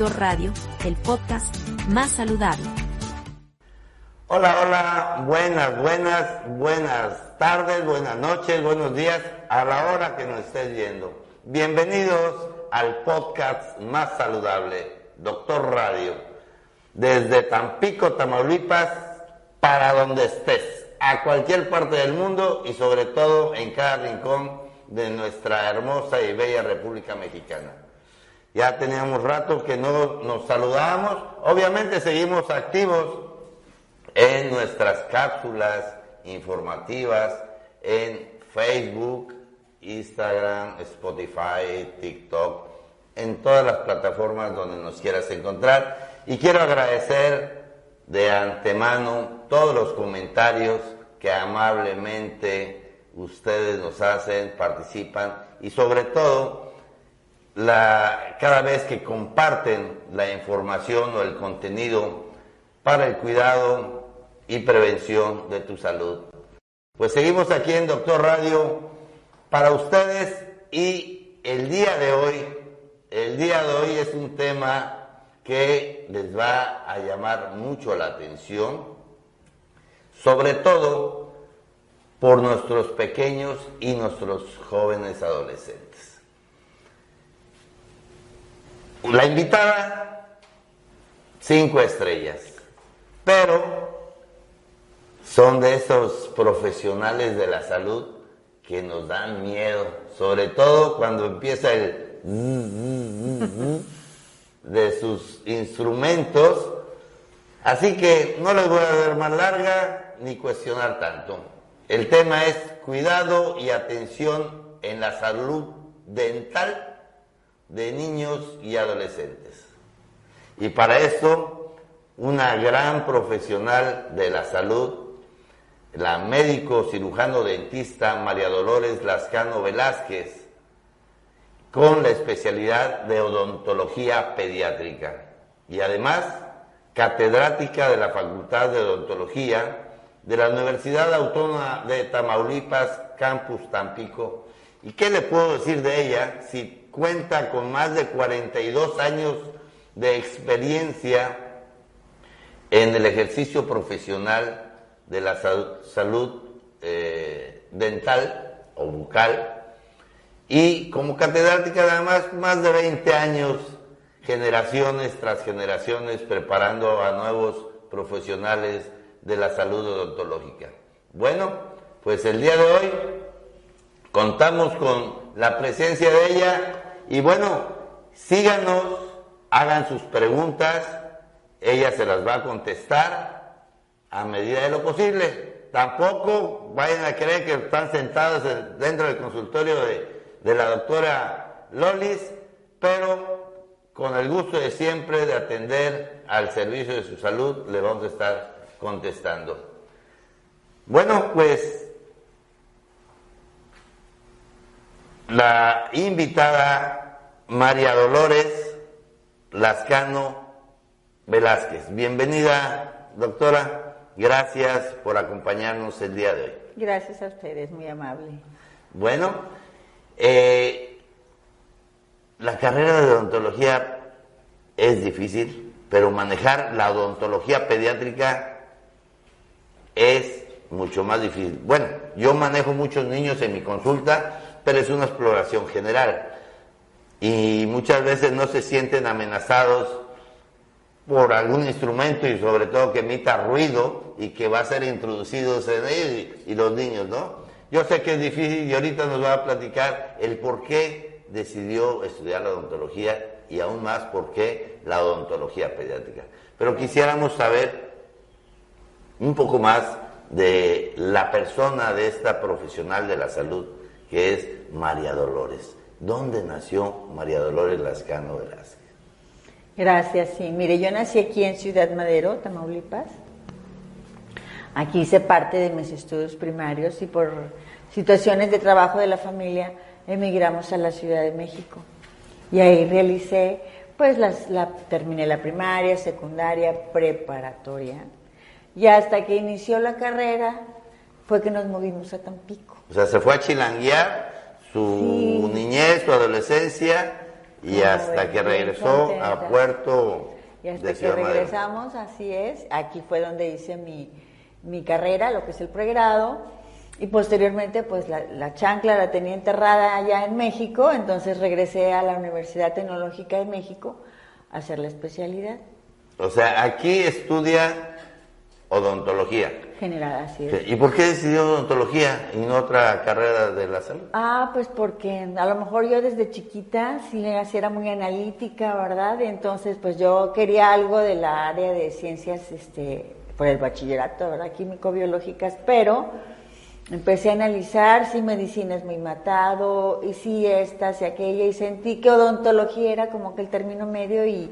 Doctor Radio, el podcast más saludable. Hola, buenas tardes, buenas noches, buenos días, a la hora que nos estés viendo. Bienvenidos al podcast más saludable, Doctor Radio, desde Tampico, Tamaulipas, para donde estés, a cualquier parte del mundo y sobre todo en cada rincón de nuestra hermosa y bella República Mexicana. Ya teníamos rato que no nos saludábamos, obviamente seguimos activos en nuestras cápsulas informativas en Facebook, Instagram, Spotify, TikTok, en todas las plataformas donde nos quieras encontrar. Y quiero agradecer de antemano todos los comentarios que amablemente ustedes nos hacen, participan y sobre todo cada vez que comparten la información o el contenido para el cuidado y prevención de tu salud. Pues seguimos aquí en Doctor Radio para ustedes y el día de hoy es un tema que les va a llamar mucho la atención, sobre todo por nuestros pequeños y nuestros jóvenes adolescentes. La invitada, 5 estrellas, pero son de esos profesionales de la salud que nos dan miedo, sobre todo cuando empieza el de sus instrumentos. Así que no les voy a dar más larga ni cuestionar tanto. El tema es cuidado y atención en la salud dental de niños y adolescentes. Y para esto, una gran profesional de la salud, la médico cirujano dentista María Dolores Lascano Velázquez, con la especialidad de odontología pediátrica y además catedrática de la Facultad de Odontología de la Universidad Autónoma de Tamaulipas, Campus Tampico. ¿Y qué le puedo decir de ella si cuenta con más de 42 años de experiencia en el ejercicio profesional de la salud dental o bucal, y como catedrática además más de 20 años, generaciones tras generaciones, preparando a nuevos profesionales de la salud odontológica? Bueno, pues el día de hoy contamos con la presencia de ella y bueno, síganos, hagan sus preguntas, ella se las va a contestar a medida de lo posible. Tampoco vayan a creer que están sentados dentro del consultorio de la doctora Lolis, pero con el gusto de siempre de atender al servicio de su salud, le vamos a estar contestando. Bueno, pues la invitada María Dolores Lascano Velázquez. Bienvenida, doctora. Gracias por acompañarnos el día de hoy. Gracias a ustedes, muy amable. Bueno, la carrera de odontología es difícil, pero manejar la odontología pediátrica es mucho más difícil. Bueno, yo manejo muchos niños en mi consulta, pero es una exploración general y muchas veces no se sienten amenazados por algún instrumento y sobre todo que emita ruido y que va a ser introducido en ellos y los niños, ¿no? Yo sé que es difícil y ahorita nos va a platicar el por qué decidió estudiar la odontología y aún más por qué la odontología pediátrica. Pero quisiéramos saber un poco más de la persona de esta profesional de la salud que es María Dolores. ¿Dónde nació María Dolores Lascano Velázquez? Gracias, sí. Mire, yo nací aquí en Ciudad Madero, Tamaulipas. Aquí hice parte de mis estudios primarios y por situaciones de trabajo de la familia emigramos a la Ciudad de México. Y ahí realicé, pues terminé la primaria, secundaria, preparatoria. Y hasta que inició la carrera fue que nos movimos a Tampico. O sea, se fue a chilanguear su niñez, su adolescencia, Y hasta que regresó a Puerto y hasta de que Ciudad Madero. regresamos, así es. Aquí fue donde hice mi carrera, lo que es el pregrado. Y posteriormente, pues la chancla la tenía enterrada allá en México, entonces regresé a la Universidad Tecnológica de México a hacer la especialidad. O sea, aquí estudia odontología. General, así es. ¿Y por qué decidió odontología y no otra carrera de la salud? Pues porque a lo mejor yo desde chiquita sí era muy analítica, ¿verdad? Y entonces pues yo quería algo de la área de ciencias, por el bachillerato, ¿verdad? Químico-biológicas, pero empecé a analizar si medicina es muy matado, y si esta, si aquella, y sentí que odontología era como que el término medio, y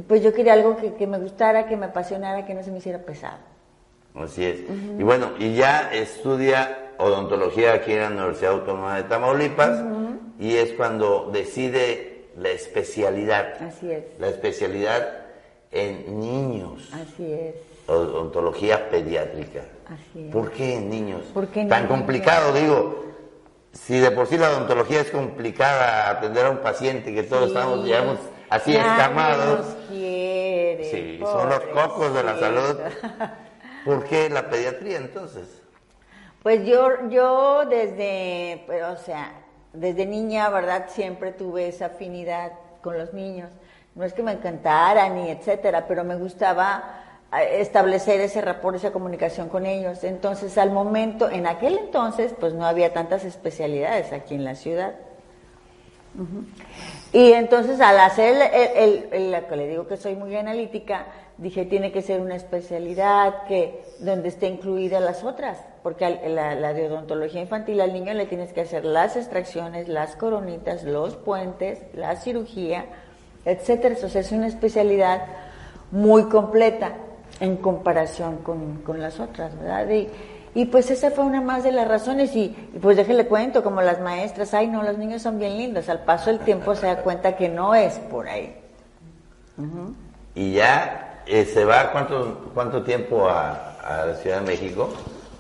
pues yo quería algo que me gustara, que me apasionara, que no se me hiciera pesado. Así es. Y bueno, y ya estudia odontología aquí en la Universidad Autónoma de Tamaulipas, y es cuando decide la especialidad. Así es. La especialidad en niños. Así es. Odontología pediátrica. Así es. ¿Por qué en niños? ¿Por qué Tan niños? complicado, digo. Si de por sí la odontología es complicada, atender a un paciente que todos estamos, digamos, así escamados. Nos quiere, Sí, son los cocos de la salud. ¿Por qué la pediatría entonces? Pues yo desde niña, ¿verdad? Siempre tuve esa afinidad con los niños. No es que me encantaran ni etcétera, pero me gustaba establecer ese rapport, esa comunicación con ellos. Entonces, en aquel entonces, pues no había tantas especialidades aquí en la ciudad. Y entonces, al hacer la que le digo que soy muy analítica, dije, tiene que ser una especialidad donde esté incluida las otras, porque la de odontología infantil al niño le tienes que hacer las extracciones, las coronitas, los puentes, la cirugía, etcétera. O sea, es una especialidad muy completa en comparación con las otras, ¿verdad? Y pues esa fue una más de las razones, y pues déjele cuento, como las maestras, ay no, los niños son bien lindos, al paso del tiempo se da cuenta que no es por ahí. Y ya se va ¿cuánto tiempo a la Ciudad de México?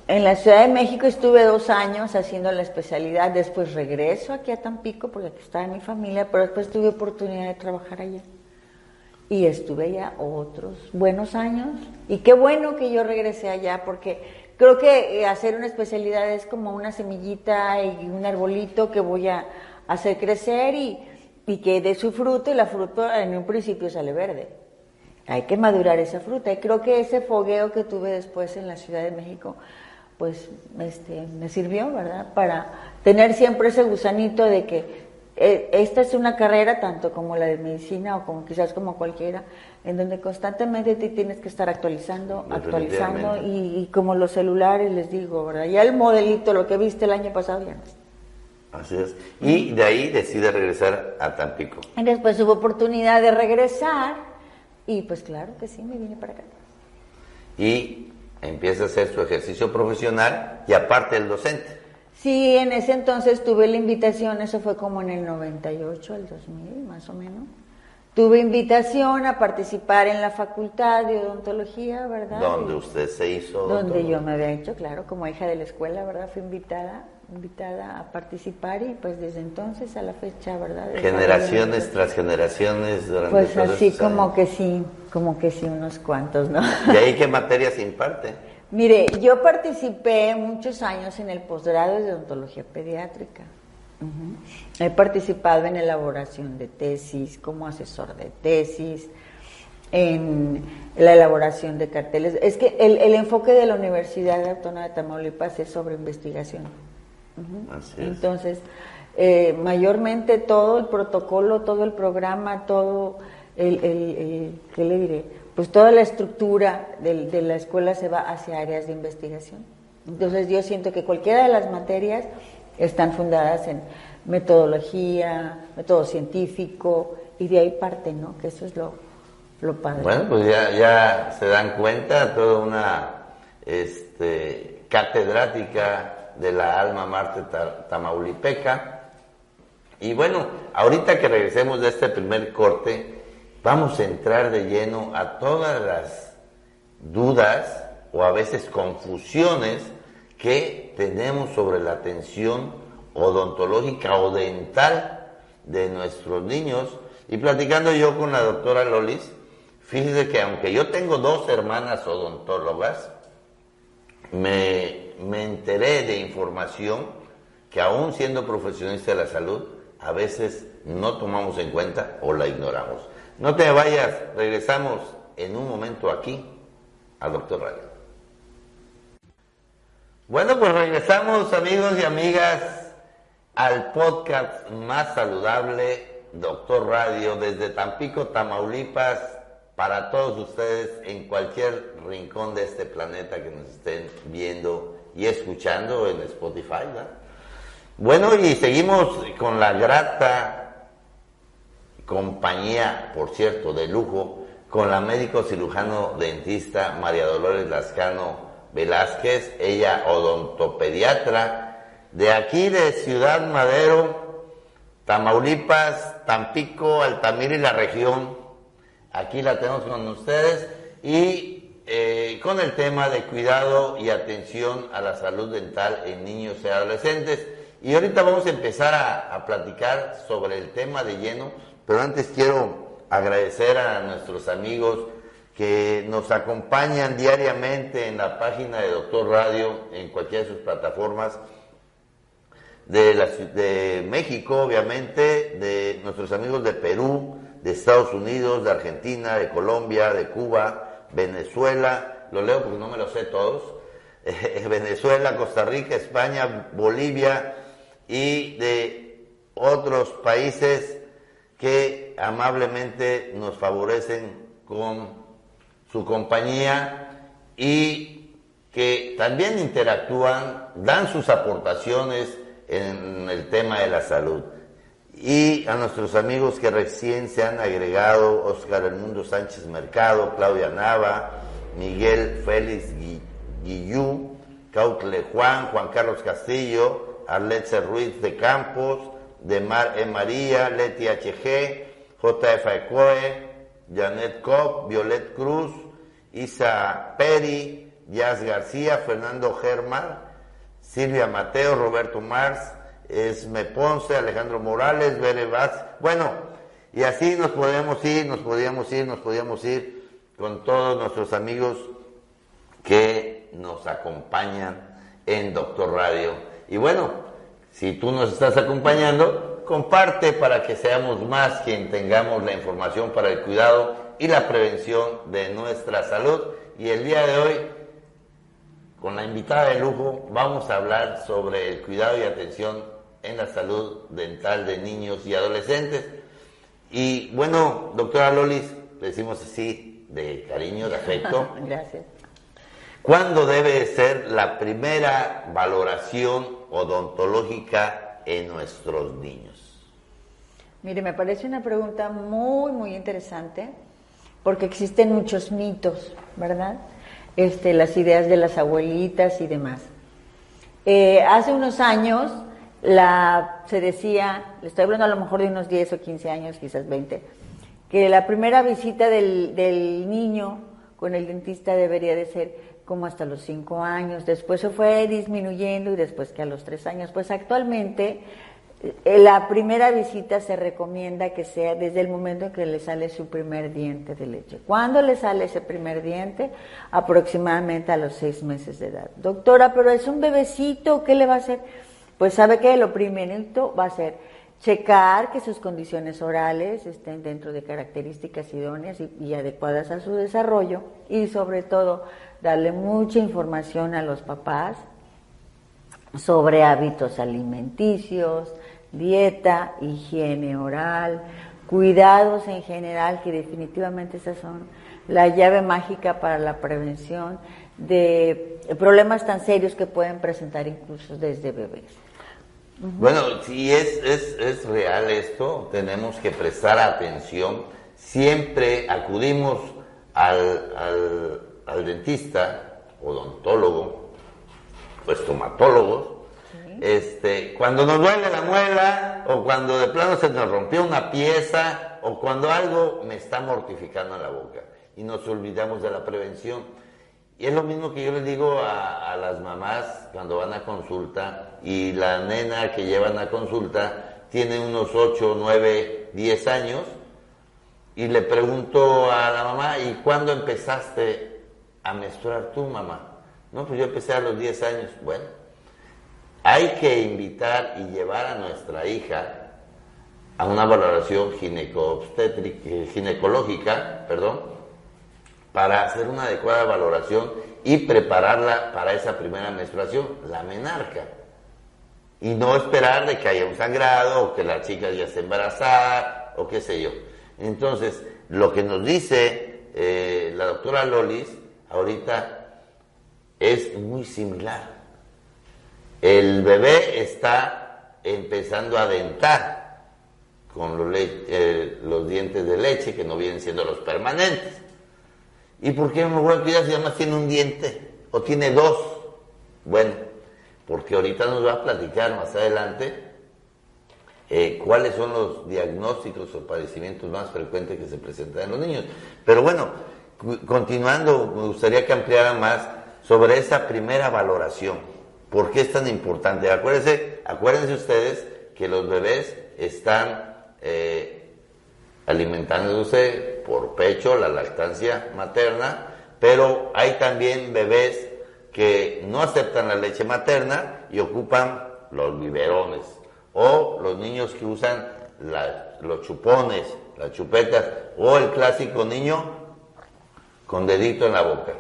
En la Ciudad de México estuve 2 años haciendo la especialidad, después regreso aquí a Tampico porque aquí estaba mi familia, pero después tuve oportunidad de trabajar allá. Y estuve allá otros buenos años, y qué bueno que yo regresé allá, porque creo que hacer una especialidad es como una semillita y un arbolito que voy a hacer crecer y que dé su fruto, y la fruta en un principio sale verde. Hay que madurar esa fruta, y creo que ese fogueo que tuve después en la Ciudad de México, pues me sirvió, ¿verdad? Para tener siempre ese gusanito de que esta es una carrera, tanto como la de medicina o como quizás como cualquiera, en donde constantemente te tienes que estar actualizando, y como los celulares, les digo, ¿verdad? Ya el modelito, lo que viste el año pasado, ya no está. Así es. Y de ahí decide regresar a Tampico. Y después hubo oportunidad de regresar, y pues claro que sí, me vine para acá. Y empieza a hacer su ejercicio profesional y aparte el docente. Sí, en ese entonces tuve la invitación, eso fue como en el 98, el 2000, más o menos. Tuve invitación a participar en la Facultad de Odontología, ¿verdad? Donde usted se hizo. Donde yo me había hecho, claro, como hija de la escuela, ¿verdad? Fui invitada a participar, y pues desde entonces a la fecha, ¿verdad? Generaciones tras generaciones durante pues todos así estos años. como que sí, unos cuantos, ¿no? ¿Y ahí qué materias imparte? Mire, yo participé muchos años en el posgrado de odontología pediátrica. He participado en elaboración de tesis, como asesor de tesis, en la elaboración de carteles. Es que el enfoque de la Universidad Autónoma de Tamaulipas es sobre investigación. Así es. Entonces, mayormente todo el protocolo, todo el programa, todo ¿qué le diré? Pues toda la estructura de la escuela se va hacia áreas de investigación. Entonces yo siento que cualquiera de las materias están fundadas en metodología, método científico, y de ahí parte, ¿no? Que eso es lo padre. Bueno, pues ya se dan cuenta, toda una catedrática de la alma mater tamaulipeca. Y bueno, ahorita que regresemos de este primer corte, vamos a entrar de lleno a todas las dudas o a veces confusiones que tenemos sobre la atención odontológica o dental de nuestros niños. Y platicando yo con la doctora Lolis, fíjese que aunque yo tengo 2 hermanas odontólogas, me enteré de información que aún siendo profesionista de la salud, a veces no tomamos en cuenta o la ignoramos. No te vayas, regresamos en un momento aquí a Doctor Radio. Bueno, pues regresamos, amigos y amigas, al podcast más saludable, Doctor Radio, desde Tampico, Tamaulipas, para todos ustedes en cualquier rincón de este planeta que nos estén viendo y escuchando en Spotify, ¿verdad? Bueno, y seguimos con la grata compañía, por cierto, de lujo, con la médico cirujano dentista María Dolores Lascano Velázquez, ella odontopediatra de aquí de Ciudad Madero, Tamaulipas, Tampico, Altamira y la región. Aquí la tenemos con ustedes y con el tema de cuidado y atención a la salud dental en niños y adolescentes. Y ahorita vamos a empezar a platicar sobre el tema de lleno, pero antes quiero agradecer a nuestros amigos que nos acompañan diariamente en la página de Doctor Radio, en cualquiera de sus plataformas, de México, obviamente, de nuestros amigos de Perú, de Estados Unidos, de Argentina, de Colombia, de Cuba, Venezuela, lo leo porque no me lo sé todos, Venezuela, Costa Rica, España, Bolivia y de otros países que amablemente nos favorecen con su compañía y que también interactúan, dan sus aportaciones en el tema de la salud. Y a nuestros amigos que recién se han agregado, Óscar Edmundo Sánchez Mercado, Claudia Nava, Miguel Félix Guillú, Cautle Juan Carlos Castillo, Arletze Ruiz de Campos, de Mar E. María, Leti HG, JF Ecoe, Janet Cobb, Violet Cruz, Isa Peri, Jazz García, Fernando Germán, Silvia Mateo, Roberto Mars, Esme Ponce, Alejandro Morales, Bere Vaz, bueno, y así nos podíamos ir con todos nuestros amigos que nos acompañan en Doctor Radio. Y bueno, si tú nos estás acompañando, comparte para que seamos más quien tengamos la información para el cuidado y la prevención de nuestra salud. Y el día de hoy, con la invitada de lujo, vamos a hablar sobre el cuidado y atención en la salud dental de niños y adolescentes. Y bueno, doctora Lolis, le decimos así, de cariño, de afecto. Gracias. ¿Cuándo debe ser la primera valoración odontológica en nuestros niños? Mire, me parece una pregunta muy, muy interesante, porque existen muchos mitos, ¿verdad? Las ideas de las abuelitas y demás. Hace unos años se decía, le estoy hablando a lo mejor de unos 10 o 15 años, quizás 20, que la primera visita del niño con el dentista debería de ser como hasta los 5 años, después se fue disminuyendo y después que a los 3 años. Pues actualmente la primera visita se recomienda que sea desde el momento en que le sale su primer diente de leche. ¿Cuándo le sale ese primer diente? Aproximadamente a los 6 meses de edad. Doctora, pero es un bebecito, ¿qué le va a hacer? Pues sabe que lo primerito va a ser checar que sus condiciones orales estén dentro de características idóneas y adecuadas a su desarrollo, y sobre todo darle mucha información a los papás sobre hábitos alimenticios, dieta, higiene oral, cuidados en general, que definitivamente esas son la llave mágica para la prevención de problemas tan serios que pueden presentar incluso desde bebés. Bueno, si es real esto, tenemos que prestar atención. Siempre acudimos al dentista, odontólogo o estomatólogos, cuando nos duele la muela, o cuando de plano se nos rompió una pieza, o cuando algo me está mortificando en la boca, y nos olvidamos de la prevención. Y es lo mismo que yo les digo a las mamás cuando van a consulta, y la nena que llevan a consulta tiene unos 8, 9, 10 años, y le pregunto a la mamá, ¿y cuándo empezaste a menstruar tú, mamá? No, pues yo empecé a los 10 años. Bueno, hay que invitar y llevar a nuestra hija a una valoración ginecológica, para hacer una adecuada valoración y prepararla para esa primera menstruación, la menarca. Y no esperar de que haya un sangrado o que la chica ya esté embarazada o qué sé yo. Entonces, lo que nos dice la doctora Lolis ahorita es muy similar. El bebé está empezando a dentar con los dientes de leche, que no vienen siendo los permanentes. ¿Y por qué me voy a cuidar si además tiene un diente? ¿O tiene dos? Bueno, porque ahorita nos va a platicar más adelante cuáles son los diagnósticos o padecimientos más frecuentes que se presentan en los niños. Pero bueno, continuando, me gustaría que ampliara más sobre esa primera valoración. ¿Por qué es tan importante? Acuérdense ustedes que los bebés están alimentándose por pecho, la lactancia materna, pero hay también bebés que no aceptan la leche materna y ocupan los biberones, o los niños que usan los chupones, las chupetas, o el clásico niño con dedito en la boca.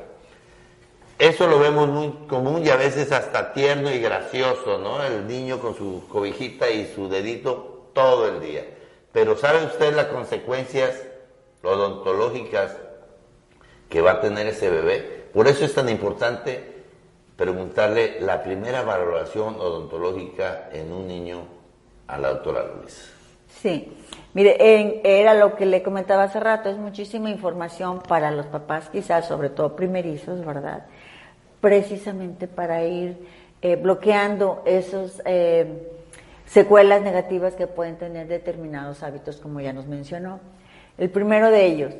Eso lo vemos muy común y a veces hasta tierno y gracioso, ¿no? El niño con su cobijita y su dedito todo el día. Pero ¿sabe usted las consecuencias odontológicas que va a tener ese bebé? Por eso es tan importante preguntarle la primera valoración odontológica en un niño a la doctora Luis. Sí, mire, era lo que le comentaba hace rato, es muchísima información para los papás, quizás sobre todo primerizos, ¿verdad? Precisamente para ir bloqueando esos secuelas negativas que pueden tener determinados hábitos, como ya nos mencionó. El primero de ellos,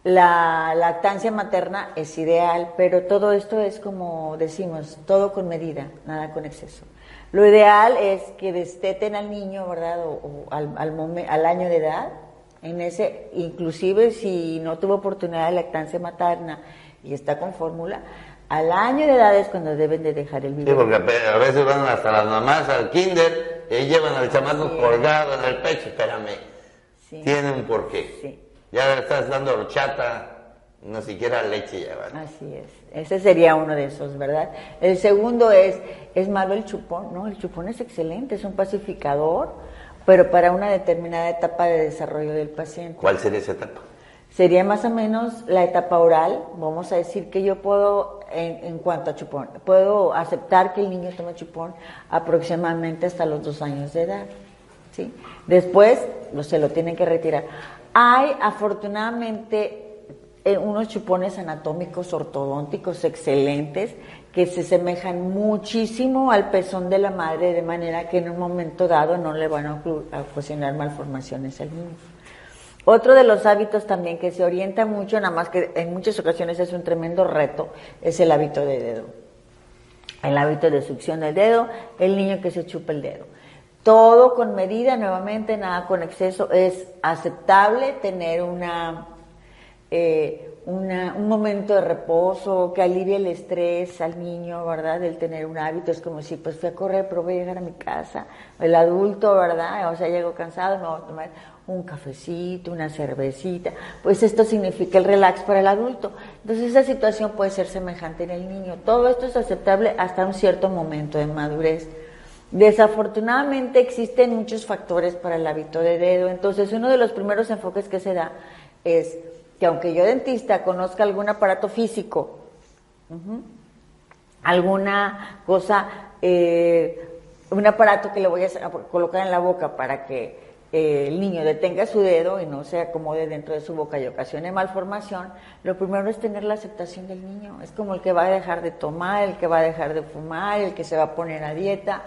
la lactancia materna es ideal, pero todo esto es, como decimos, todo con medida, nada con exceso. Lo ideal es que desteten al niño, ¿verdad? O al año de edad, inclusive si no tuvo oportunidad de lactancia materna y está con fórmula, al año de edad es cuando deben de dejar el biberón. Sí, porque a veces van hasta las mamás al kinder y llevan al chamaco colgado en el pecho. Espérame, tiene un porqué. Sí. Ya le estás dando horchata, no siquiera leche llevan. Así es, ese sería uno de esos, ¿verdad? El segundo es malo el chupón, ¿no? El chupón es excelente, es un pacificador, pero para una determinada etapa de desarrollo del paciente. ¿Cuál sería esa etapa? Sería más o menos la etapa oral. Vamos a decir que yo puedo, en cuanto a chupón, puedo aceptar que el niño tome chupón aproximadamente hasta los 2 años de edad, ¿sí? Después se lo tienen que retirar. Hay afortunadamente unos chupones anatómicos ortodónticos excelentes que se semejan muchísimo al pezón de la madre, de manera que en un momento dado no le van a ocasionar malformaciones al niño. Otro de los hábitos también que se orienta mucho, nada más que en muchas ocasiones es un tremendo reto, es el hábito de dedo. El hábito de succión del dedo, el niño que se chupa el dedo. Todo con medida, nuevamente, nada con exceso. Es aceptable tener un momento de reposo que alivie el estrés al niño, ¿verdad? El tener un hábito es como si pues fui a correr, pero voy a llegar a mi casa. El adulto, ¿verdad? O sea, llego cansado, me voy a tomar un cafecito, una cervecita. Pues esto significa el relax para el adulto. Entonces esa situación puede ser semejante en el niño. Todo esto es aceptable hasta un cierto momento de madurez. Desafortunadamente existen muchos factores para el hábito de dedo. Entonces uno de los primeros enfoques que se da es que aunque yo dentista conozca algún aparato físico, alguna cosa, un aparato que le voy a colocar en la boca para que el niño detenga su dedo y no se acomode dentro de su boca y ocasione malformación, lo primero es tener la aceptación del niño. Es como el que va a dejar de tomar, el que va a dejar de fumar, el que se va a poner a dieta.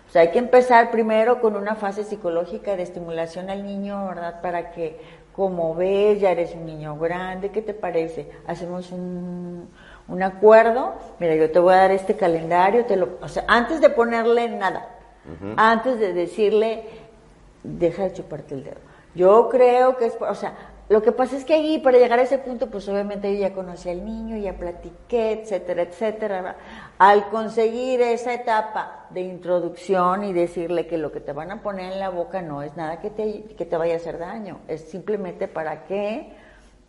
O sea, hay que empezar primero con una fase psicológica de estimulación al niño, ¿verdad? Para que, como ves, ya eres un niño grande, ¿qué te parece? Hacemos un acuerdo, mira, yo te voy a dar este calendario, o sea, antes de ponerle nada, antes de decirle deja de chuparte el dedo. Yo creo que es, o sea, lo que pasa es que ahí, para llegar a ese punto, pues obviamente yo ya conocí al niño, ya platiqué, etcétera, etcétera, ¿verdad? Al conseguir esa etapa de introducción y decirle que lo que te van a poner en la boca no es nada que te vaya a hacer daño, es simplemente para que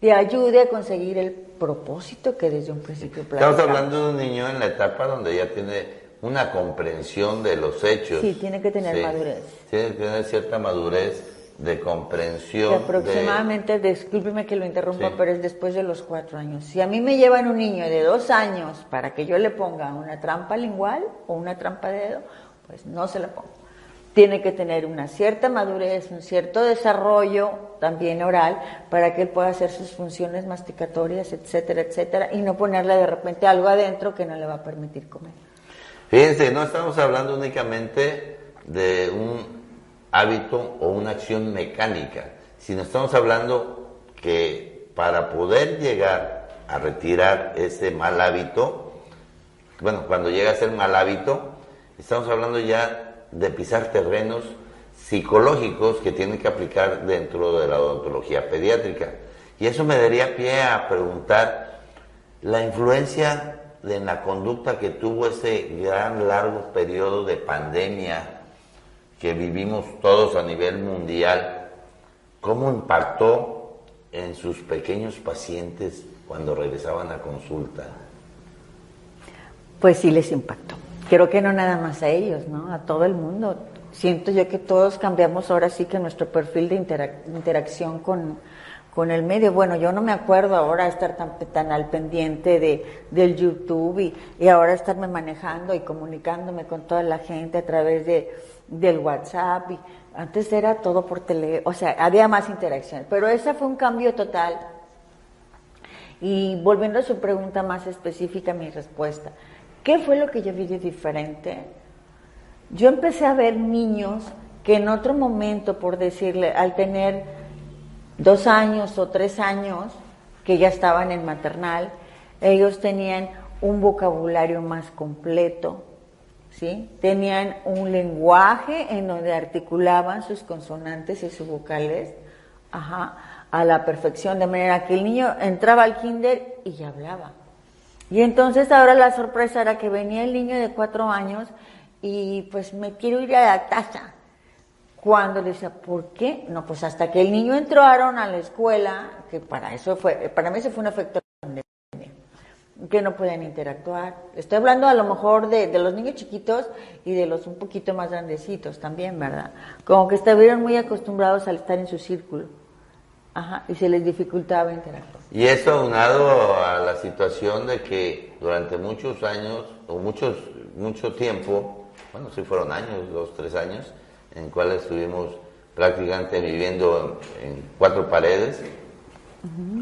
te ayude a conseguir el propósito que desde un principio platicamos. Estamos hablando de un niño en la etapa donde ya tiene una comprensión de los hechos. Sí, tiene que tener madurez. Tiene que tener cierta madurez de comprensión. Que aproximadamente, discúlpeme que lo interrumpa, pero es después de los 4 años. Si a mí me llevan un niño de 2 años para que yo le ponga una trampa lingual o una trampa de dedo, pues no se la pongo. Tiene que tener una cierta madurez, un cierto desarrollo también oral para que él pueda hacer sus funciones masticatorias, etcétera, etcétera, y no ponerle de repente algo adentro que no le va a permitir comer. Fíjense, no estamos hablando únicamente de un hábito o una acción mecánica, sino estamos hablando que para poder llegar a retirar ese mal hábito, bueno, cuando llega a ser mal hábito, estamos hablando ya de pisar terrenos psicológicos que tienen que aplicar dentro de la odontología pediátrica. Y eso me daría pie a preguntar la influencia en la conducta que tuvo ese gran largo periodo de pandemia que vivimos todos a nivel mundial, ¿cómo impactó en sus pequeños pacientes cuando regresaban a consulta? Pues sí les impactó. Creo que no nada más a ellos, ¿no? A todo el mundo. Siento yo que todos cambiamos ahora sí que nuestro perfil de interacción con el medio. Bueno, yo no me acuerdo ahora estar tan al pendiente del YouTube y ahora estarme manejando y comunicándome con toda la gente a través del WhatsApp. Y antes era todo por o sea, había más interacción. Pero ese fue un cambio total. Y volviendo a su pregunta más específica, mi respuesta. ¿Qué fue lo que yo vi de diferente? Yo empecé a ver niños que en otro momento, por decirle, al tener 2 años o 3 años, que ya estaban en maternal, ellos tenían un vocabulario más completo, ¿sí? Tenían un lenguaje en donde articulaban sus consonantes y sus vocales, a la perfección, de manera que el niño entraba al kinder y ya hablaba. Y entonces ahora la sorpresa era que venía el niño de 4 años y pues me quiero ir a la taza. Cuando le decía, ¿por qué? No, pues hasta que el niño entraron a la escuela, que para mí eso fue un efecto de la pandemia, que no podían interactuar. Estoy hablando a lo mejor de los niños chiquitos y de los un poquito más grandecitos también, ¿verdad? Como que estuvieron muy acostumbrados al estar en su círculo. Y se les dificultaba interactuar. Y eso aunado a la situación de que durante muchos años, o mucho tiempo, bueno, sí fueron años, 2, 3 años, en cuales estuvimos prácticamente viviendo en 4 paredes,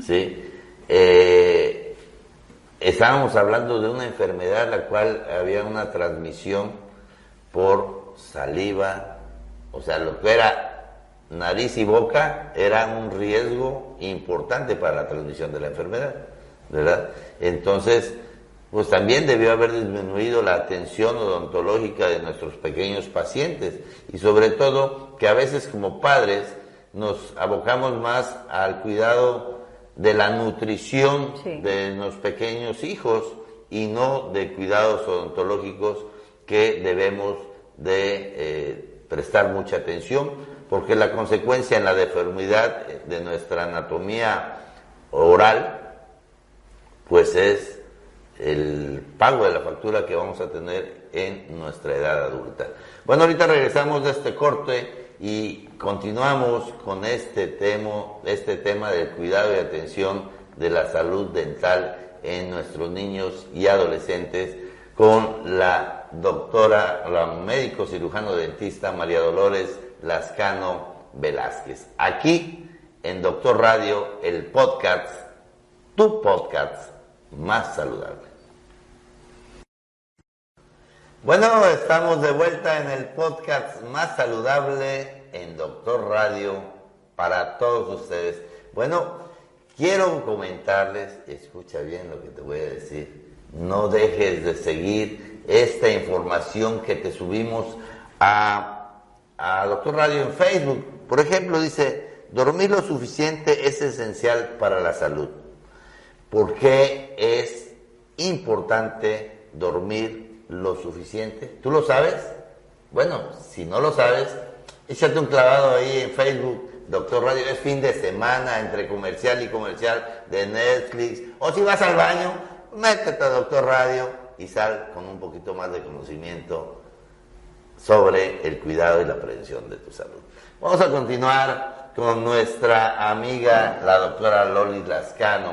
¿sí? Estábamos hablando de una enfermedad la cual había una transmisión por saliva, o sea, lo que era nariz y boca era un riesgo importante para la transmisión de la enfermedad, ¿verdad? Entonces, pues también debió haber disminuido la atención odontológica de nuestros pequeños pacientes y sobre todo que a veces como padres nos abocamos más al cuidado de la nutrición de los pequeños hijos y no de cuidados odontológicos que debemos de prestar mucha atención, porque la consecuencia en la deformidad de nuestra anatomía oral, pues es el pago de la factura que vamos a tener en nuestra edad adulta. Bueno, ahorita regresamos de este corte y continuamos con este tema del cuidado y atención de la salud dental en nuestros niños y adolescentes con la doctora, la médico cirujano dentista María Dolores Lascano Velázquez. Aquí en Doctor Radio, el podcast, tu podcast más saludable. Bueno, estamos de vuelta en el podcast más saludable en Doctor Radio para todos ustedes. Bueno, quiero comentarles, escucha bien lo que te voy a decir, no dejes de seguir esta información que te subimos a a Doctor Radio en Facebook. Por ejemplo, dice, dormir lo suficiente es esencial para la salud. ¿Por qué es importante dormir lo suficiente? ¿Tú lo sabes? Bueno, si no lo sabes, échate un clavado ahí en Facebook. Doctor Radio, es fin de semana entre comercial y comercial de Netflix. O si vas al baño, métete a Doctor Radio y sal con un poquito más de conocimiento sobre el cuidado y la prevención de tu salud. Vamos a continuar con nuestra amiga, la doctora Lolis Lascano,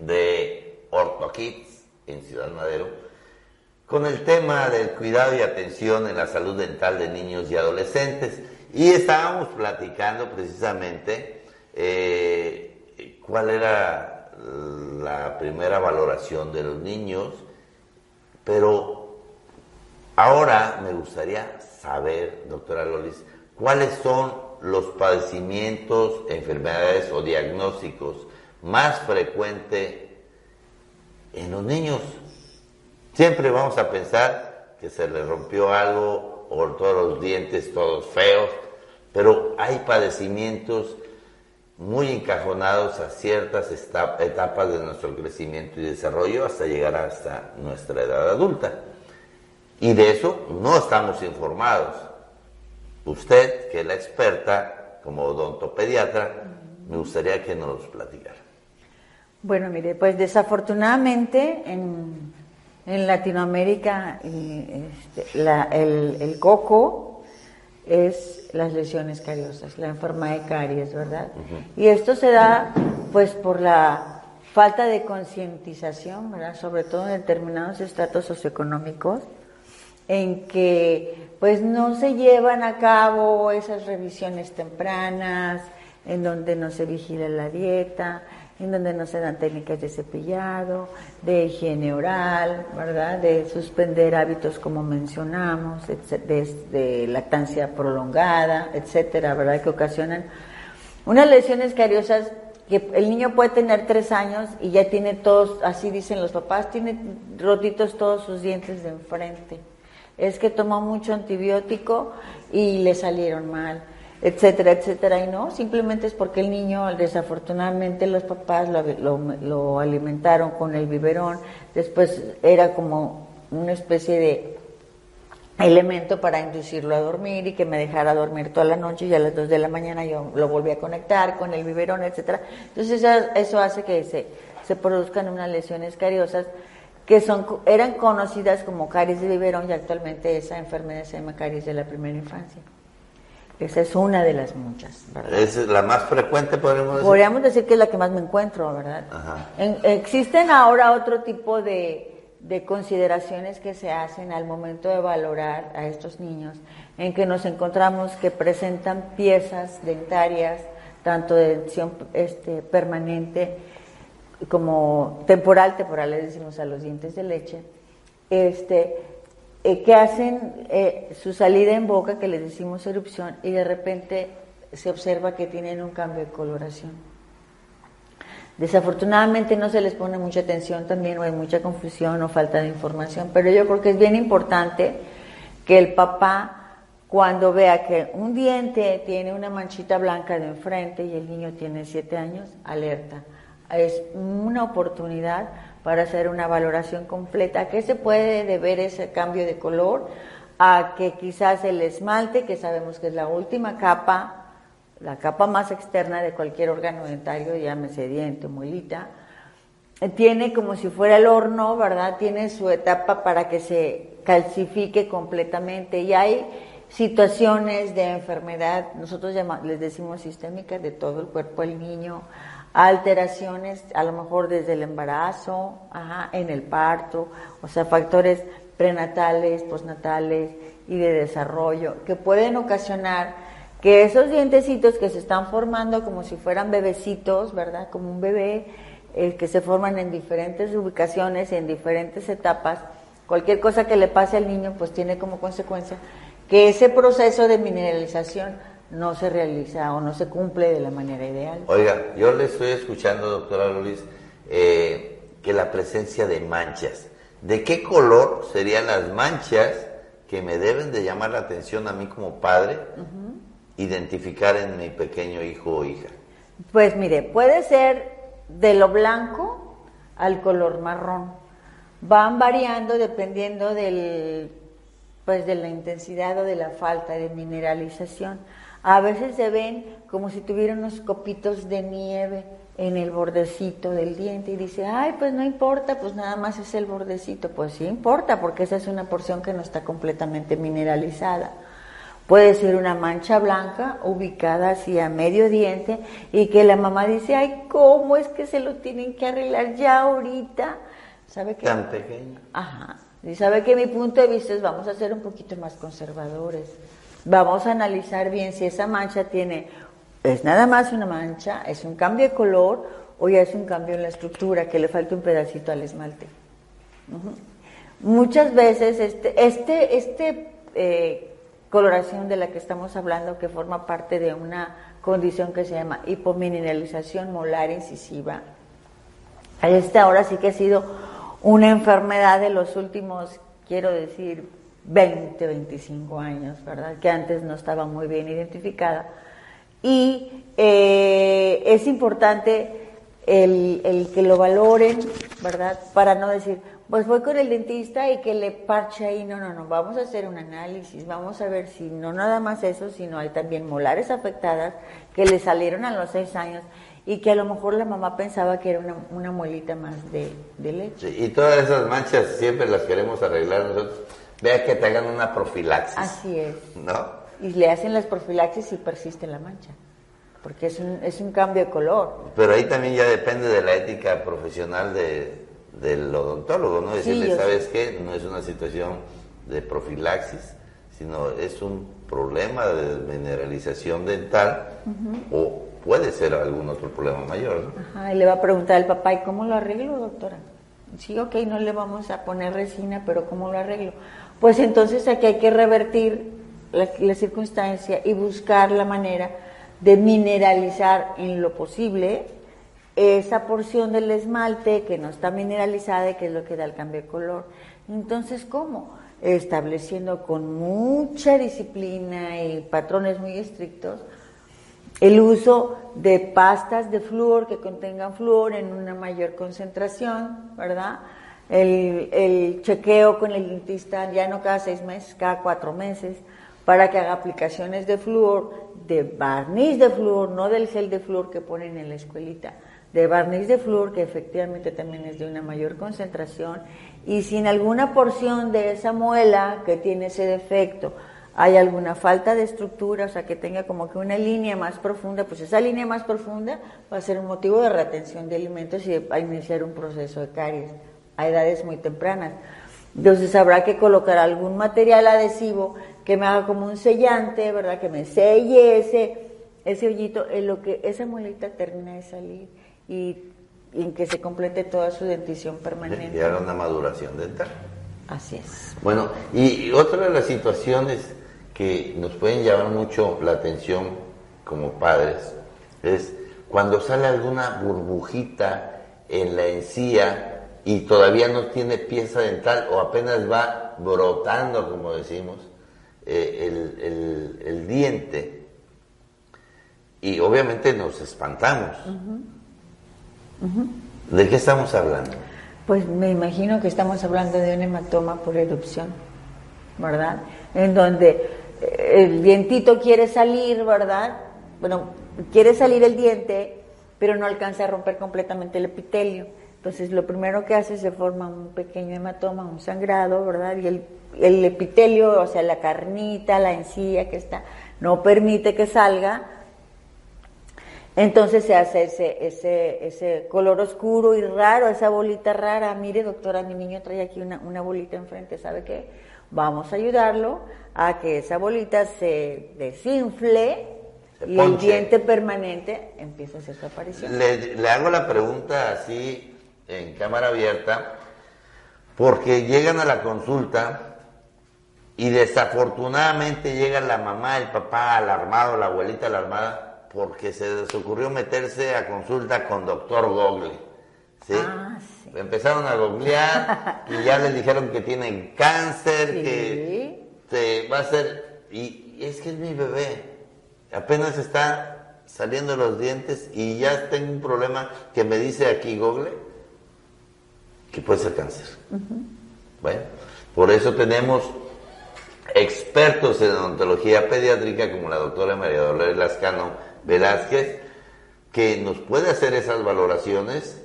de OrthoKids en Ciudad Madero, con el tema del cuidado y atención en la salud dental de niños y adolescentes. Y estábamos platicando precisamente cuál era la primera valoración de los niños, pero ahora me gustaría saber, doctora Lolis, cuáles son los padecimientos, enfermedades o diagnósticos más frecuentes en los niños. Siempre vamos a pensar que se le rompió algo o todos los dientes todos feos, pero hay padecimientos muy encajonados a ciertas etapas de nuestro crecimiento y desarrollo hasta llegar hasta nuestra edad adulta. Y de eso no estamos informados. Usted, que es la experta como odontopediatra, me gustaría que nos los platicara. Bueno, mire, pues desafortunadamente en Latinoamérica el coco es las lesiones cariosas, la enfermedad de caries, ¿verdad? Uh-huh. Y esto se da pues por la falta de concientización, ¿verdad? Sobre todo en determinados estratos socioeconómicos, en que pues no se llevan a cabo esas revisiones tempranas, en donde no se vigila la dieta, en donde no se dan técnicas de cepillado, de higiene oral, ¿verdad? De suspender hábitos como mencionamos, de lactancia prolongada, etcétera, ¿verdad? Que ocasionan unas lesiones cariosas que el niño puede tener 3 años y ya tiene todos, así dicen los papás, tiene rotitos todos sus dientes de enfrente. Es que tomó mucho antibiótico y le salieron mal, etcétera, etcétera, y no, simplemente es porque el niño, desafortunadamente los papás lo alimentaron con el biberón, después era como una especie de elemento para inducirlo a dormir y que me dejara dormir toda la noche, y a las 2 de la mañana yo lo volví a conectar con el biberón, etcétera. Entonces eso hace que se produzcan unas lesiones cariosas que eran conocidas como caries de biberón, y actualmente esa enfermedad se llama caries de la primera infancia. Esa es una de las muchas, ¿verdad? ¿Es la más frecuente, podríamos decir? Podríamos decir que es la que más me encuentro, ¿verdad? Ajá. Existen ahora otro tipo de consideraciones que se hacen al momento de valorar a estos niños, en que nos encontramos que presentan piezas dentarias, tanto de dentición permanente como temporal le decimos a los dientes de leche, que hacen su salida en boca, que les decimos erupción, y de repente se observa que tienen un cambio de coloración. Desafortunadamente no se les pone mucha atención también, o hay mucha confusión o falta de información, pero yo creo que es bien importante que el papá, cuando vea que un diente tiene una manchita blanca de enfrente y el niño tiene 7 años, alerta. Es una oportunidad para hacer una valoración completa. ¿A qué se puede deber ese cambio de color? A que quizás el esmalte, que sabemos que es la última capa, la capa más externa de cualquier órgano dentario, llámese diente o muelita, tiene como si fuera el horno, ¿verdad? Tiene su etapa para que se calcifique completamente, y hay situaciones de enfermedad, nosotros les decimos sistémicas, de todo el cuerpo del niño, alteraciones a lo mejor desde el embarazo, en el parto, o sea, factores prenatales, postnatales y de desarrollo que pueden ocasionar que esos dientecitos que se están formando como si fueran bebecitos, ¿verdad? Como un bebé, que se forman en diferentes ubicaciones y en diferentes etapas, cualquier cosa que le pase al niño pues tiene como consecuencia que ese proceso de mineralización no se realiza o no se cumple de la manera ideal. Oiga, yo le estoy escuchando, doctora Lolis, que la presencia de manchas. ¿De qué color serían las manchas que me deben de llamar la atención a mí como padre, identificar en mi pequeño hijo o hija? Pues mire, puede ser de lo blanco al color marrón. Van variando dependiendo de la intensidad o de la falta de mineralización. A veces se ven como si tuvieran unos copitos de nieve en el bordecito del diente y dice, ay, pues no importa, pues nada más es el bordecito. Pues sí importa, porque esa es una porción que no está completamente mineralizada. Puede ser una mancha blanca ubicada hacia medio diente y que la mamá dice, ay, ¿cómo es que se lo tienen que arreglar ya ahorita? ¿Sabe qué? Tan pequeño. Ajá. Y sabe que mi punto de vista es, vamos a ser un poquito más conservadores. Vamos a analizar bien si esa mancha es nada más una mancha, es un cambio de color o ya es un cambio en la estructura, que le falta un pedacito al esmalte. Muchas veces coloración de la que estamos hablando, que forma parte de una condición que se llama hipomineralización molar incisiva. Ahora sí que ha sido una enfermedad de los últimos, quiero decir, 20, 25 años, ¿verdad? Que antes no estaba muy bien identificada. Y es importante el que lo valoren, ¿verdad? Para no decir, pues voy con el dentista y que le parche ahí. No, vamos a hacer un análisis, vamos a ver si no nada más eso, sino hay también molares afectadas que le salieron a los 6 años y que a lo mejor la mamá pensaba que era una muelita más de leche. Sí, y todas esas manchas siempre las queremos arreglar nosotros. Vea que te hagan una profilaxis. Así es. ¿No? Y le hacen las profilaxis y persiste la mancha, porque es un cambio de color. Pero ahí también ya depende de la ética profesional del odontólogo, ¿no? Decirle, Sí, ¿sabes qué? No es una situación de profilaxis, sino es un problema de mineralización dental o puede ser algún otro problema mayor, ¿no? Ajá, y le va a preguntar al papá, ¿y cómo lo arreglo, doctora? Sí, ok, no le vamos a poner resina, pero ¿cómo lo arreglo? Pues entonces aquí hay que revertir la circunstancia y buscar la manera de mineralizar en lo posible esa porción del esmalte que no está mineralizada y que es lo que da el cambio de color. Entonces, ¿cómo? Estableciendo con mucha disciplina y patrones muy estrictos el uso de pastas de flúor que contengan flúor en una mayor concentración, ¿verdad? El chequeo con el dentista ya no cada 6 meses, cada 4 meses, para que haga aplicaciones de flúor, de barniz de flúor, no del gel de flúor que ponen en la escuelita, de barniz de flúor que efectivamente también es de una mayor concentración, y si en alguna porción de esa muela que tiene ese defecto hay alguna falta de estructura, o sea que tenga como que una línea más profunda, pues esa línea más profunda va a ser un motivo de retención de alimentos y va a iniciar un proceso de caries a edades muy tempranas. Entonces habrá que colocar algún material adhesivo que me haga como un sellante, ¿verdad? Que me selle ese hoyito en lo que esa muelita termina de salir y en que se complete toda su dentición permanente. Y haga una maduración dental. Así es. Bueno, y otra de las situaciones que nos pueden llamar mucho la atención como padres es cuando sale alguna burbujita en la encía y todavía no tiene pieza dental o apenas va brotando, como decimos, el diente, y obviamente nos espantamos. ¿De qué estamos hablando? Pues me imagino que estamos hablando de un hematoma por erupción, ¿verdad? En donde el dientito quiere salir, ¿verdad? Bueno, quiere salir el diente, pero no alcanza a romper completamente el epitelio. Entonces, lo primero que hace, se forma un pequeño hematoma, un sangrado, ¿verdad? Y el epitelio, o sea, la carnita, la encía que está, no permite que salga. Entonces se hace ese color oscuro y raro, esa bolita rara. Mire, doctora, mi niño trae aquí una bolita enfrente, ¿sabe qué? Vamos a ayudarlo a que esa bolita se desinfle y el diente permanente empieza a hacer su aparición. Le hago la pregunta así en cámara abierta porque llegan a la consulta y desafortunadamente llega la mamá, el papá alarmado, la abuelita alarmada, porque se les ocurrió meterse a consulta con doctor Google, ¿sí? Empezaron a googlear y ya les dijeron que tienen cáncer, sí, que va a ser, y es que es mi bebé, apenas está saliendo los dientes y ya tengo un problema que me dice aquí Google que puede ser cáncer. Bueno, por eso tenemos expertos en odontología pediátrica como la doctora María Dolores Lascano Velázquez, que nos puede hacer esas valoraciones,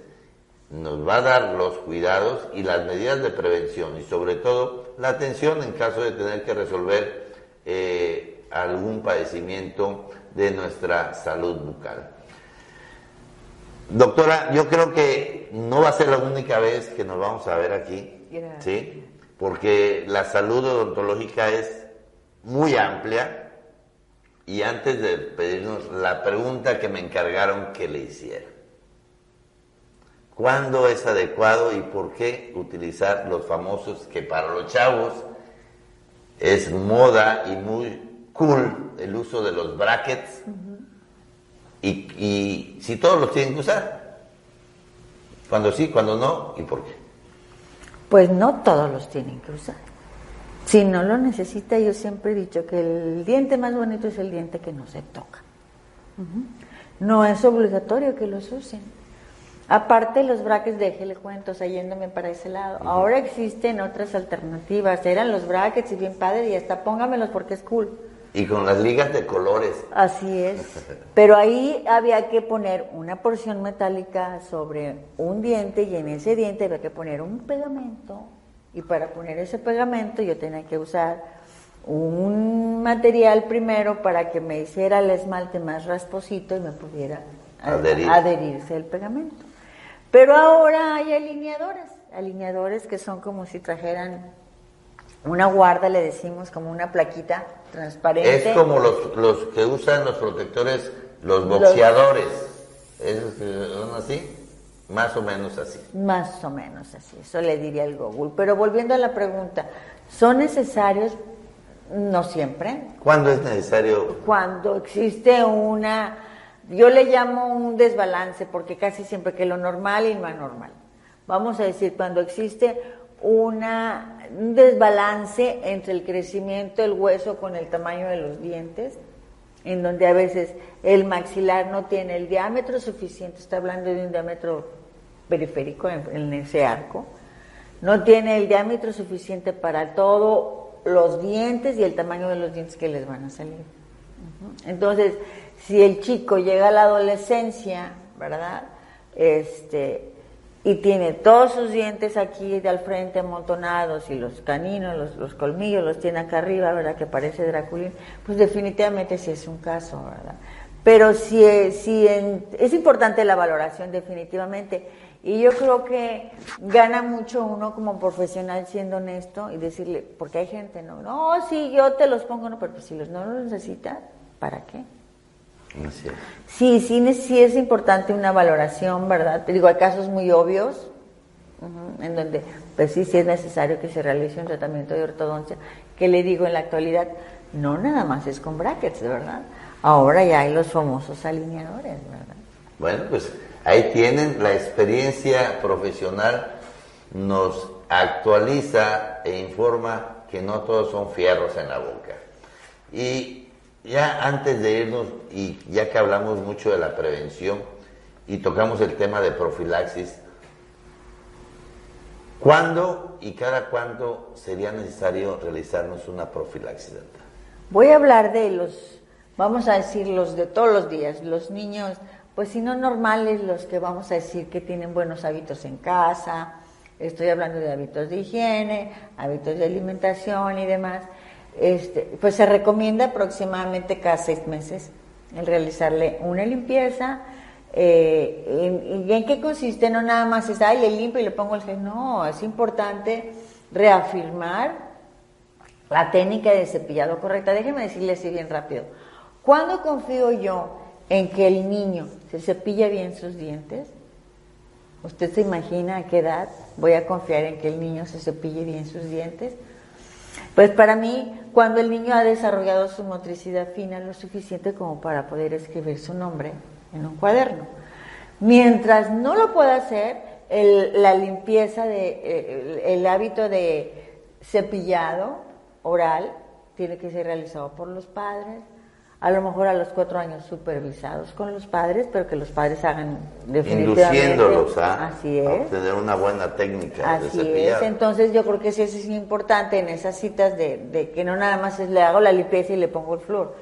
nos va a dar los cuidados y las medidas de prevención y sobre todo la atención en caso de tener que resolver algún padecimiento de nuestra salud bucal. Doctora, yo creo que no va a ser la única vez que nos vamos a ver aquí, ¿sí? Porque la salud odontológica es muy amplia. Y antes de pedirnos la pregunta que me encargaron que le hiciera. ¿Cuándo es adecuado y por qué utilizar los famosos, que para los chavos es moda y muy cool el uso de los brackets? Y si todos los tienen que usar. Cuando sí, cuando no, ¿y por qué? Pues no todos los tienen que usar. Si no lo necesita, yo siempre he dicho que el diente más bonito es el diente que no se toca. No es obligatorio que los usen. Aparte los brackets, déjele cuento, yéndome para ese lado. Ahora existen otras alternativas. Eran los brackets y bien padre, y hasta póngamelos porque es cool. Y con las ligas de colores. Así es. Pero ahí había que poner una porción metálica sobre un diente y en ese diente había que poner un pegamento. Y para poner ese pegamento yo tenía que usar un material primero para que me hiciera el esmalte más rasposito y me pudiera adherirse el pegamento. Pero ahora hay alineadores que son como si trajeran una guarda, le decimos, como una plaquita transparente. Es como los que usan los protectores, los boxeadores. ¿Esos que son así? Más o menos así. Más o menos así, eso le diría el Google. Pero volviendo a la pregunta, ¿son necesarios? No siempre. ¿Cuándo es necesario? Cuando existe yo le llamo un desbalance, porque casi siempre que lo normal y lo anormal. Vamos a decir, cuando existe un desbalance entre el crecimiento del hueso con el tamaño de los dientes, en donde a veces el maxilar no tiene el diámetro suficiente, está hablando de un diámetro periférico en ese arco, no tiene el diámetro suficiente para todos los dientes y el tamaño de los dientes que les van a salir. Entonces, si el chico llega a la adolescencia, ¿verdad? Y tiene todos sus dientes aquí de al frente amontonados y los caninos, los colmillos los tiene acá arriba, ¿verdad? Que parece Draculín, pues definitivamente sí es un caso, ¿verdad? Pero es importante la valoración definitivamente. Y yo creo que gana mucho uno como profesional siendo honesto y decirle, porque hay gente, no, sí, yo te los pongo, no, pero pues si no los necesitas, ¿para qué? Sí es importante una valoración, ¿verdad? Te digo, hay casos muy obvios, en donde, pues sí es necesario que se realice un tratamiento de ortodoncia, que le digo en la actualidad, no nada más es con brackets, de verdad. Ahora ya hay los famosos alineadores, ¿verdad? Bueno, pues ahí tienen la experiencia profesional, nos actualiza e informa que no todos son fierros en la boca. Y ya antes de irnos, y ya que hablamos mucho de la prevención y tocamos el tema de profilaxis, ¿cuándo y cada cuánto sería necesario realizarnos una profilaxis dental? Voy a hablar de vamos a decir los de todos los días, los niños, pues si no normales, los que vamos a decir que tienen buenos hábitos en casa, estoy hablando de hábitos de higiene, hábitos de alimentación y demás, pues se recomienda aproximadamente cada 6 meses el realizarle una limpieza. ¿Y en qué consiste? No nada más es, le limpio y le pongo el gel, no, es importante reafirmar la técnica de cepillado correcta. Déjenme decirle así bien rápido. ¿Cuándo confío yo en que el niño se cepilla bien sus dientes? ¿Usted se imagina a qué edad voy a confiar en que el niño se cepille bien sus dientes? Pues para mí, cuando el niño ha desarrollado su motricidad fina lo suficiente como para poder escribir su nombre en un cuaderno. Mientras no lo pueda hacer, la limpieza, el hábito de cepillado oral tiene que ser realizado por los padres, a lo mejor a los 4 años supervisados con los padres, pero que los padres hagan definitivamente. Induciéndolos así a es. obtener una buena técnica Así de cepillado. es, entonces yo creo que sí, eso es importante en esas citas de que no nada más le hago la limpieza y le pongo el flúor.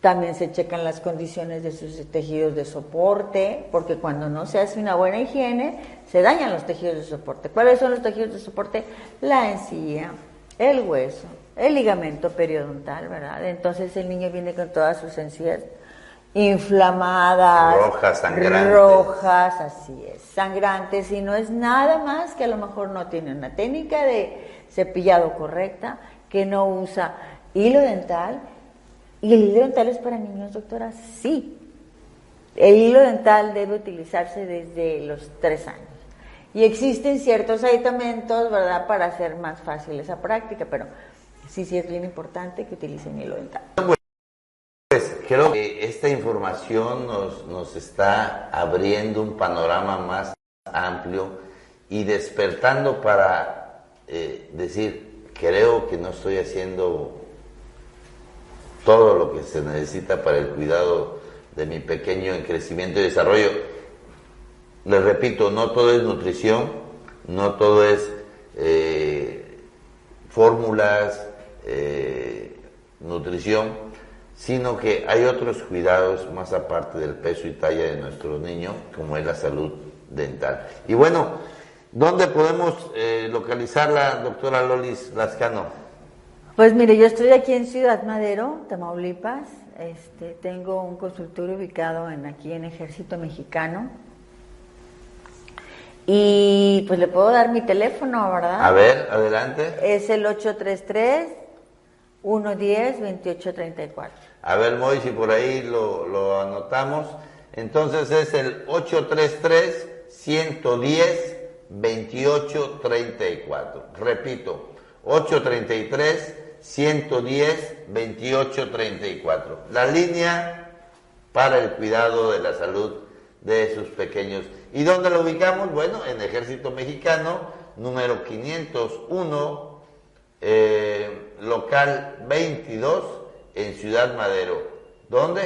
También se checan las condiciones de sus tejidos de soporte, porque cuando no se hace una buena higiene, se dañan los tejidos de soporte. ¿Cuáles son los tejidos de soporte? La encía, el hueso, el ligamento periodontal, ¿verdad? Entonces el niño viene con todas sus encías inflamadas, rojas, así es, sangrantes, y no es nada más que a lo mejor no tiene una técnica de cepillado correcta, que no usa hilo dental. ¿Y el hilo dental es para niños, doctora? Sí. El hilo dental debe utilizarse desde los 3 años. Y existen ciertos aditamentos, ¿verdad?, para hacer más fácil esa práctica, pero sí es bien importante que utilicen hilo dental. Pues creo que esta información nos está abriendo un panorama más amplio y despertando para decir, creo que no estoy haciendo todo lo que se necesita para el cuidado de mi pequeño en crecimiento y desarrollo. Les repito, no todo es nutrición, no todo es fórmulas, nutrición, sino que hay otros cuidados más aparte del peso y talla de nuestros niños, como es la salud dental. Y bueno, ¿dónde podemos localizarla, doctora Lolis Lascano? Pues mire, yo estoy aquí en Ciudad Madero, Tamaulipas. Tengo un consultorio ubicado aquí en Ejército Mexicano. Y pues le puedo dar mi teléfono, ¿verdad? A ver, adelante. Es el 833-110-2834. A ver, Moy, si por ahí lo anotamos. Entonces es el 833-110-2834. Repito, 833-110-2834. La línea para el cuidado de la salud de sus pequeños. ¿Y dónde lo ubicamos? Bueno, en Ejército Mexicano, número 501, local 22, en Ciudad Madero. ¿Dónde?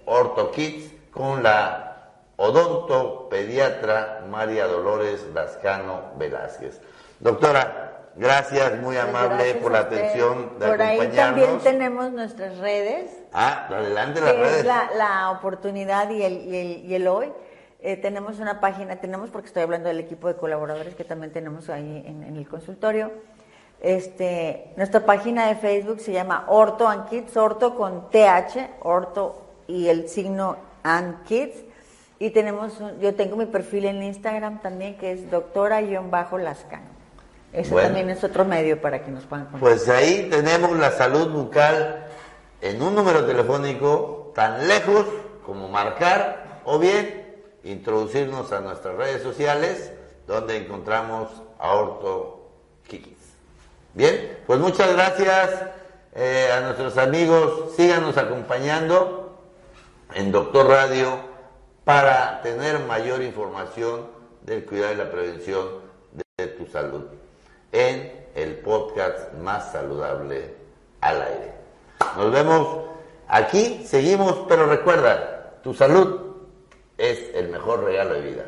Ortho Kids, con la odontopediatra María Dolores Lascano Velázquez. Doctora, gracias, muy amable, gracias por la atención de por acompañarnos. Ahí también tenemos nuestras redes. Adelante las redes. Es la oportunidad y el hoy. Tenemos una página, porque estoy hablando del equipo de colaboradores que también tenemos ahí en el consultorio. Nuestra página de Facebook se llama Ortho and Kids, Ortho con TH, Ortho y el signo and Kids. Y yo tengo mi perfil en Instagram también, que es doctora-lascano. Ese también es otro medio para que nos puedan contactar. Pues ahí tenemos la salud bucal en un número telefónico tan lejos como marcar o bien introducirnos a nuestras redes sociales donde encontramos a Ortho Kids. Bien, pues muchas gracias a nuestros amigos, síganos acompañando en Doctor Radio para tener mayor información del cuidado y la prevención de tu salud en el podcast más saludable al aire. Nos vemos aquí, seguimos, pero recuerda, tu salud es el mejor regalo de vida.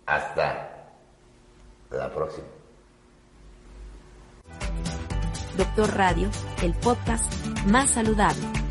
Hasta la próxima. Doctor Radio, el podcast más saludable.